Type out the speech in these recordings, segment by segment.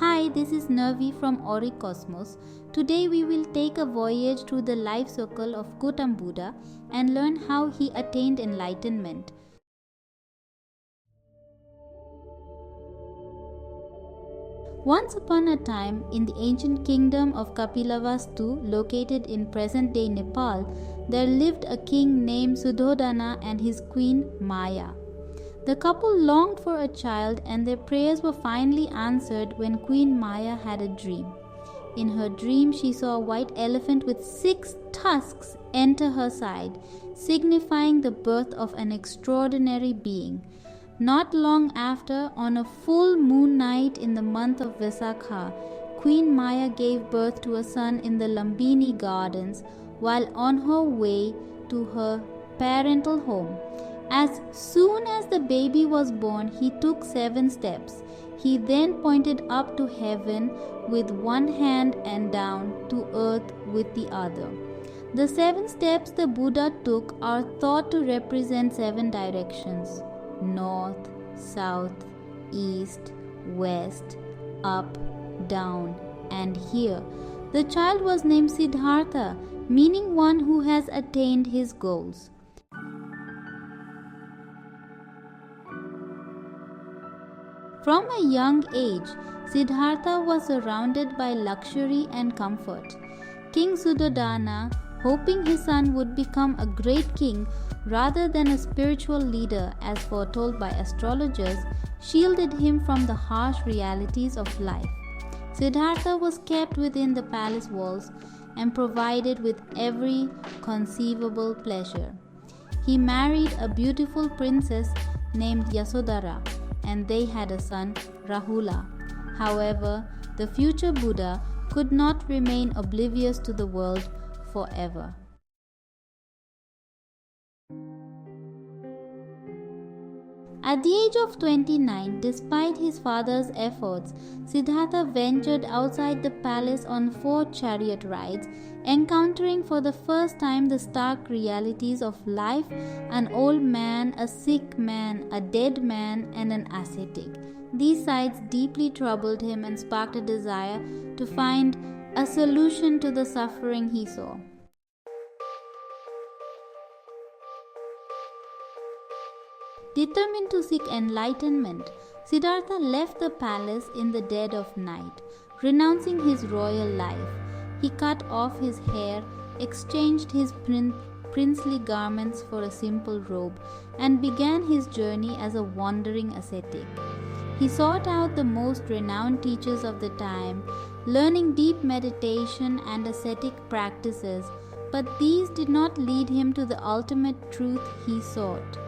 Hi, this is Nervi from Auric Cosmos. Today we will take a voyage through the life circle of Gautam Buddha and learn how he attained enlightenment. Once upon a time, in the ancient kingdom of Kapilavastu, located in present-day Nepal, there lived a king named Suddhodana and his queen Maya. The couple longed for a child, and their prayers were finally answered when Queen Maya had a dream. In her dream, she saw a white elephant with 6 tusks enter her side, signifying the birth of an extraordinary being. Not long after, on a full moon night in the month of Vaisakha, Queen Maya gave birth to a son in the Lumbini gardens while on her way to her parental home. As soon as the baby was born, he took 7 steps. He then pointed up to heaven with one hand and down to earth with the other. The 7 steps the Buddha took are thought to represent 7 directions: north, south, east, west, up, down, and here. The child was named Siddhartha, meaning one who has attained his goals. From a young age, Siddhartha was surrounded by luxury and comfort. King Suddhodana, hoping his son would become a great king rather than a spiritual leader as foretold by astrologers, shielded him from the harsh realities of life. Siddhartha was kept within the palace walls and provided with every conceivable pleasure. He married a beautiful princess named Yasodhara, and they had a son, Rahula. However, the future Buddha could not remain oblivious to the world forever. At the age of 29, despite his father's efforts, Siddhartha ventured outside the palace on 4 chariot rides, encountering for the first time the stark realities of life: an old man, a sick man, a dead man, and an ascetic. These sights deeply troubled him and sparked a desire to find a solution to the suffering he saw. Determined to seek enlightenment, Siddhartha left the palace in the dead of night, renouncing his royal life. He cut off his hair, exchanged his princely garments for a simple robe, and began his journey as a wandering ascetic. He sought out the most renowned teachers of the time, learning deep meditation and ascetic practices, but these did not lead him to the ultimate truth he sought.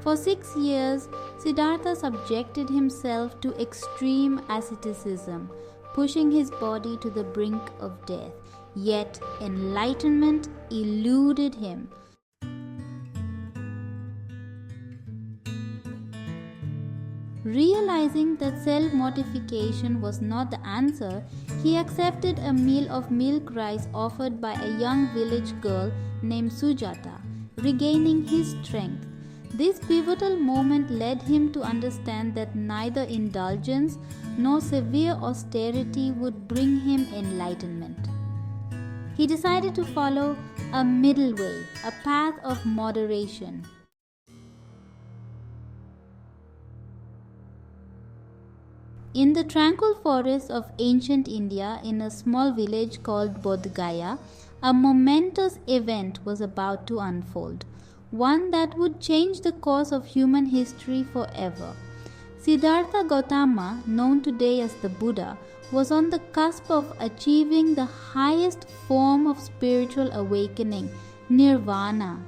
For 6 years, Siddhartha subjected himself to extreme asceticism, pushing his body to the brink of death. Yet enlightenment eluded him. Realizing that self-mortification was not the answer, he accepted a meal of milk rice offered by a young village girl named Sujata, regaining his strength. This pivotal moment led him to understand that neither indulgence nor severe austerity would bring him enlightenment. He decided to follow a middle way, a path of moderation. In the tranquil forests of ancient India, in a small village called Bodh Gaya, a momentous event was about to unfold, one that would change the course of human history forever. Siddhartha Gautama, known today as the Buddha, was on the cusp of achieving the highest form of spiritual awakening, Nirvana.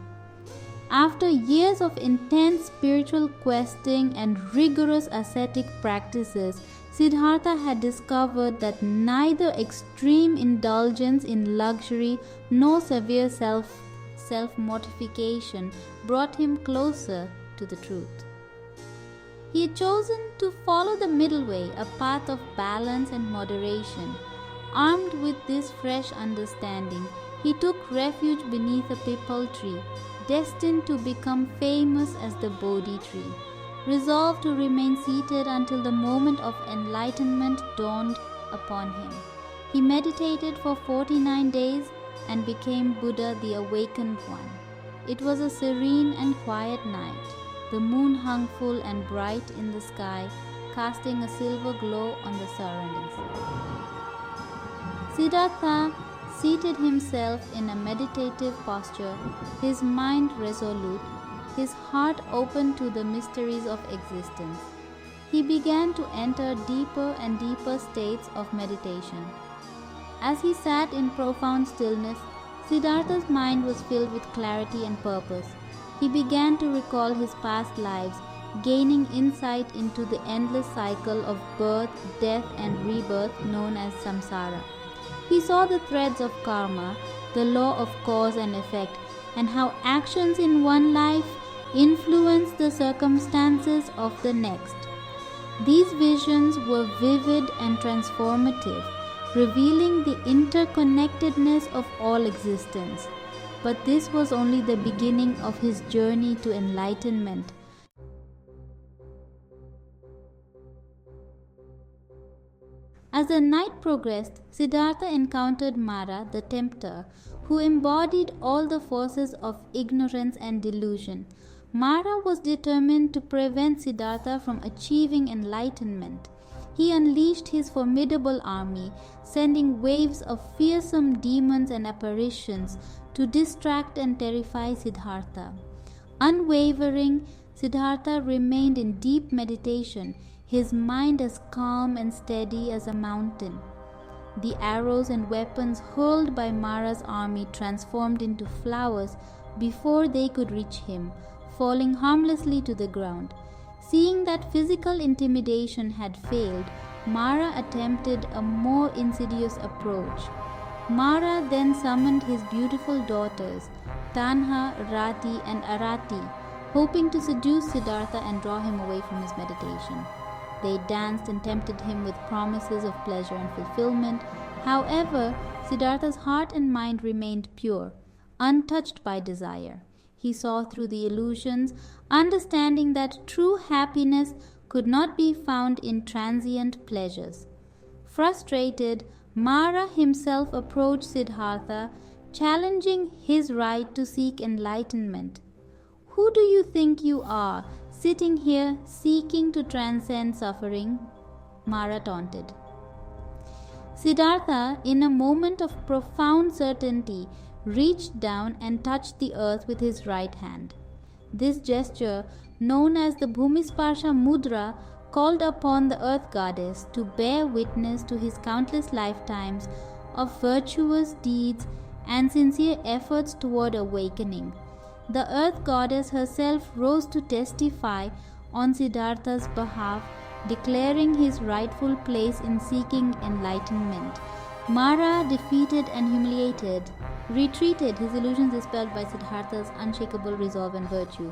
After years of intense spiritual questing and rigorous ascetic practices, Siddhartha had discovered that neither extreme indulgence in luxury nor severe self-mortification brought him closer to the truth. He had chosen to follow the middle way, a path of balance and moderation. Armed with this fresh understanding, he took refuge beneath a pipal tree, destined to become famous as the Bodhi tree. resolved to remain seated until the moment of enlightenment dawned upon him. He meditated for 49 days and became Buddha, the awakened one. It was a serene and quiet night. The moon hung full and bright in the sky, casting a silver glow on the surroundings. Siddhartha seated himself in a meditative posture, his mind resolute, his heart open to the mysteries of existence. He began to enter deeper and deeper states of meditation. As he sat in profound stillness, Siddhartha's mind was filled with clarity and purpose. He began to recall his past lives, gaining insight into the endless cycle of birth, death, and rebirth known as samsara. He saw the threads of karma, the law of cause and effect, and how actions in one life influence the circumstances of the next. These visions were vivid and transformative, revealing the interconnectedness of all existence. But this was only the beginning of his journey to enlightenment. As the night progressed, Siddhartha encountered Mara, the tempter, who embodied all the forces of ignorance and delusion. Mara was determined to prevent Siddhartha from achieving enlightenment. He unleashed his formidable army, sending waves of fearsome demons and apparitions to distract and terrify Siddhartha. Unwavering, Siddhartha remained in deep meditation, his mind as calm and steady as a mountain. The arrows and weapons hurled by Mara's army transformed into flowers before they could reach him, falling harmlessly to the ground. Seeing that physical intimidation had failed, Mara attempted a more insidious approach. Mara then summoned his beautiful daughters, Tanha, Rati, and Arati, hoping to seduce Siddhartha and draw him away from his meditation. They danced and tempted him with promises of pleasure and fulfillment. However, Siddhartha's heart and mind remained pure, untouched by desire. He saw through the illusions, understanding that true happiness could not be found in transient pleasures. Frustrated, Mara himself approached Siddhartha, challenging his right to seek enlightenment. "Who do you think you are, sitting here seeking to transcend suffering?" Mara taunted. Siddhartha, in a moment of profound certainty, reached down and touched the earth with his right hand. This gesture, known as the Bhumisparsha Mudra, called upon the earth goddess to bear witness to his countless lifetimes of virtuous deeds and sincere efforts toward awakening. The earth goddess herself rose to testify on Siddhartha's behalf, declaring his rightful place in seeking enlightenment. Mara, defeated and humiliated, retreated, his illusions dispelled by Siddhartha's unshakable resolve and virtue.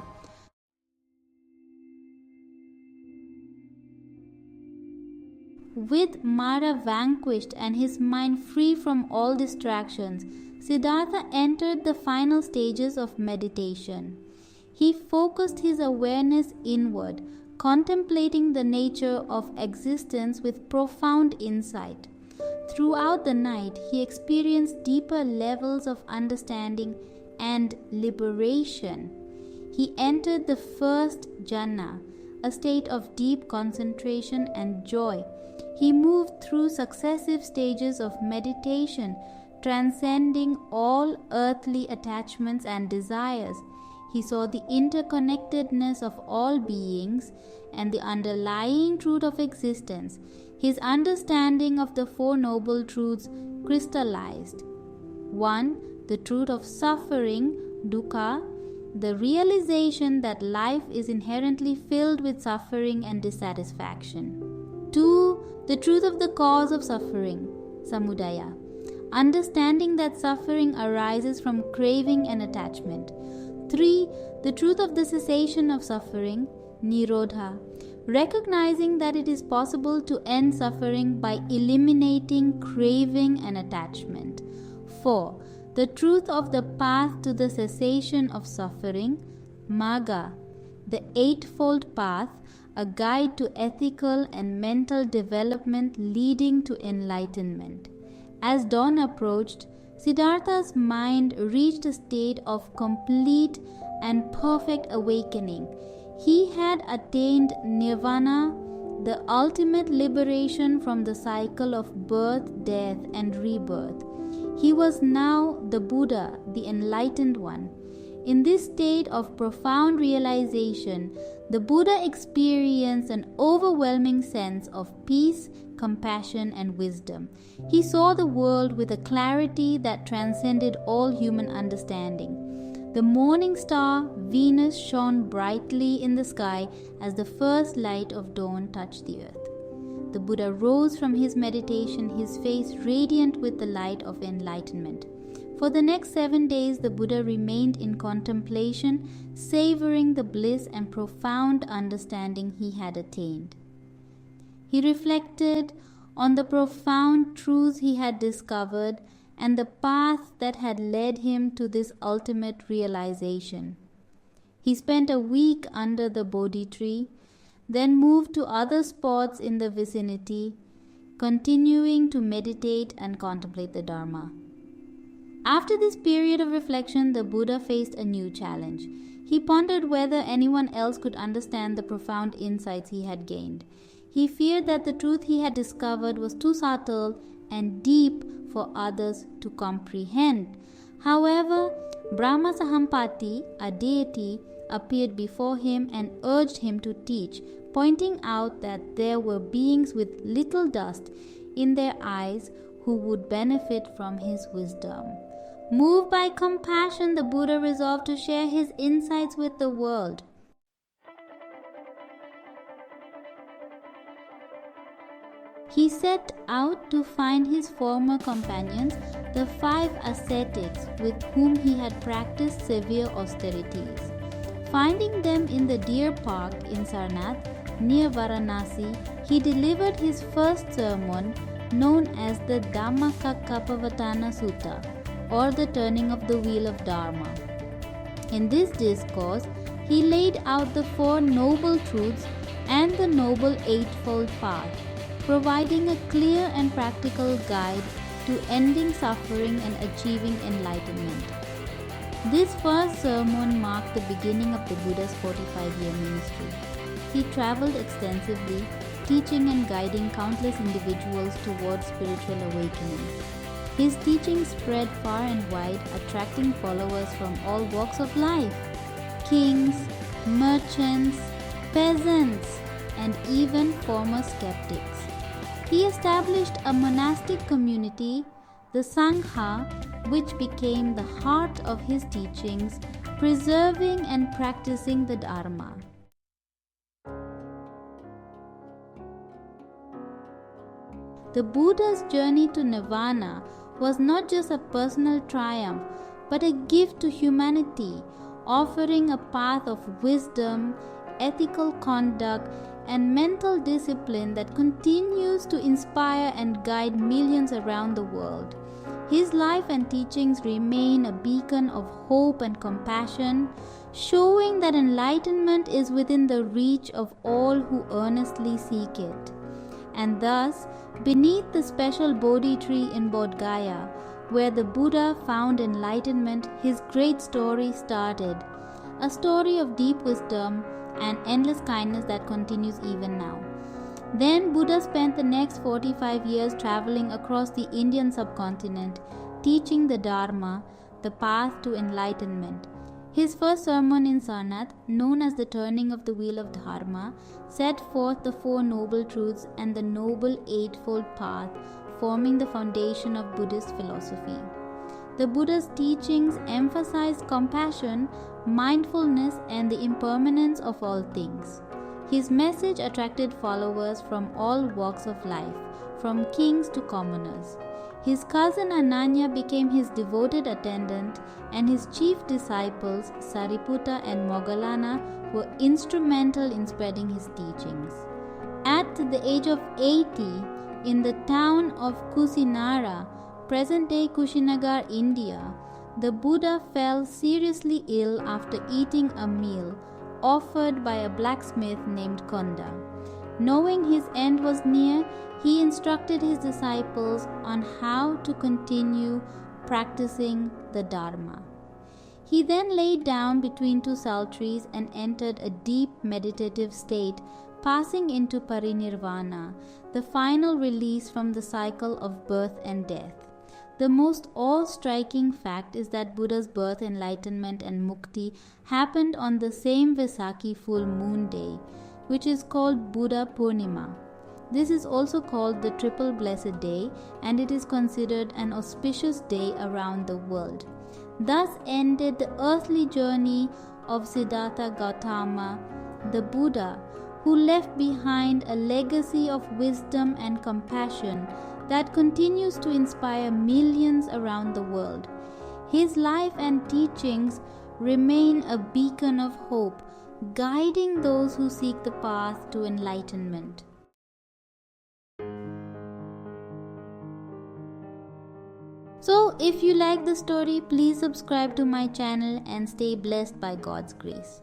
With Mara vanquished and his mind free from all distractions, Siddhartha entered the final stages of meditation. He focused his awareness inward, contemplating the nature of existence with profound insight. Throughout the night, he experienced deeper levels of understanding and liberation. He entered the first jhana, a state of deep concentration and joy. He moved through successive stages of meditation, transcending all earthly attachments and desires. He saw the interconnectedness of all beings and the underlying truth of existence. His understanding of the Four Noble Truths crystallized. 1. The truth of suffering, dukkha, the realization that life is inherently filled with suffering and dissatisfaction. 2. The truth of the cause of suffering, samudaya, understanding that suffering arises from craving and attachment. 3. The truth of the cessation of suffering, nirodha, recognizing that it is possible to end suffering by eliminating craving and attachment. 4. The truth of the path to the cessation of suffering, magga, the Eightfold Path, a guide to ethical and mental development leading to enlightenment. As dawn approached, Siddhartha's mind reached a state of complete and perfect awakening. He had attained Nirvana, the ultimate liberation from the cycle of birth, death, and rebirth. He was now the Buddha, the enlightened one. In this state of profound realization, the Buddha experienced an overwhelming sense of peace, compassion, and wisdom. He saw the world with a clarity that transcended all human understanding. The morning star, Venus, shone brightly in the sky as the first light of dawn touched the earth. The Buddha rose from his meditation, his face radiant with the light of enlightenment. For the next 7 days, the Buddha remained in contemplation, savoring the bliss and profound understanding he had attained. He reflected on the profound truths he had discovered and the path that had led him to this ultimate realization. He spent a week under the Bodhi tree, then moved to other spots in the vicinity, continuing to meditate and contemplate the Dharma. After this period of reflection, the Buddha faced a new challenge. He pondered whether anyone else could understand the profound insights he had gained. He feared that the truth he had discovered was too subtle and deep for others to comprehend. However, Brahma Sahampati, a deity, appeared before him and urged him to teach, pointing out that there were beings with little dust in their eyes who would benefit from his wisdom. Moved by compassion, the Buddha resolved to share his insights with the world. He set out to find his former companions, the 5 ascetics with whom he had practiced severe austerities. Finding them in the deer park in Sarnath, near Varanasi, he delivered his first sermon, known as the Dhammacakkappavattana Sutta, or the turning of the wheel of Dharma. In this discourse, he laid out the 4 noble truths and the noble Eightfold Path, providing a clear and practical guide to ending suffering and achieving enlightenment. This first sermon marked the beginning of the Buddha's 45-year ministry. He traveled extensively, teaching and guiding countless individuals towards spiritual awakening. His teachings spread far and wide, attracting followers from all walks of life: kings, merchants, peasants, and even former skeptics. He established a monastic community, the Sangha, which became the heart of his teachings, preserving and practicing the Dharma. The Buddha's journey to Nirvana was not just a personal triumph, but a gift to humanity, offering a path of wisdom, ethical conduct, and mental discipline that continues to inspire and guide millions around the world. His life and teachings remain a beacon of hope and compassion, showing that enlightenment is within the reach of all who earnestly seek it. And thus, beneath the special Bodhi tree in Bodh Gaya, where the Buddha found enlightenment, his great story started. A story of deep wisdom and endless kindness that continues even now. Then Buddha spent the next 45 years traveling across the Indian subcontinent, teaching the Dharma, the path to enlightenment. His first sermon in Sarnath, known as the turning of the wheel of Dharma, set forth the 4 noble truths and the noble Eightfold Path, forming the foundation of Buddhist philosophy. The Buddha's teachings emphasized compassion, mindfulness, and the impermanence of all things. His message attracted followers from all walks of life, from kings to commoners. His cousin Ananya became his devoted attendant, and his chief disciples, Sariputta and Moggallana, were instrumental in spreading his teachings. At the age of 80, in the town of Kusinara, present-day Kushinagar, India, the Buddha fell seriously ill after eating a meal, offered by a blacksmith named Konda. Knowing his end was near, he instructed his disciples on how to continue practicing the Dharma. He then laid down between two saltaries and entered a deep meditative state, passing into parinirvana, the final release from the cycle of birth and death. The most awe-striking fact is that Buddha's birth, enlightenment, and mukti happened on the same Vaisakhi full moon day, which is called Buddha Purnima. This is also called the Triple Blessed Day, and it is considered an auspicious day around the world. Thus ended the earthly journey of Siddhartha Gautama, the Buddha, who left behind a legacy of wisdom and compassion that continues to inspire millions around the world. His life and teachings remain a beacon of hope, guiding those who seek the path to enlightenment. So, if you like the story, please subscribe to my channel and stay blessed by God's grace.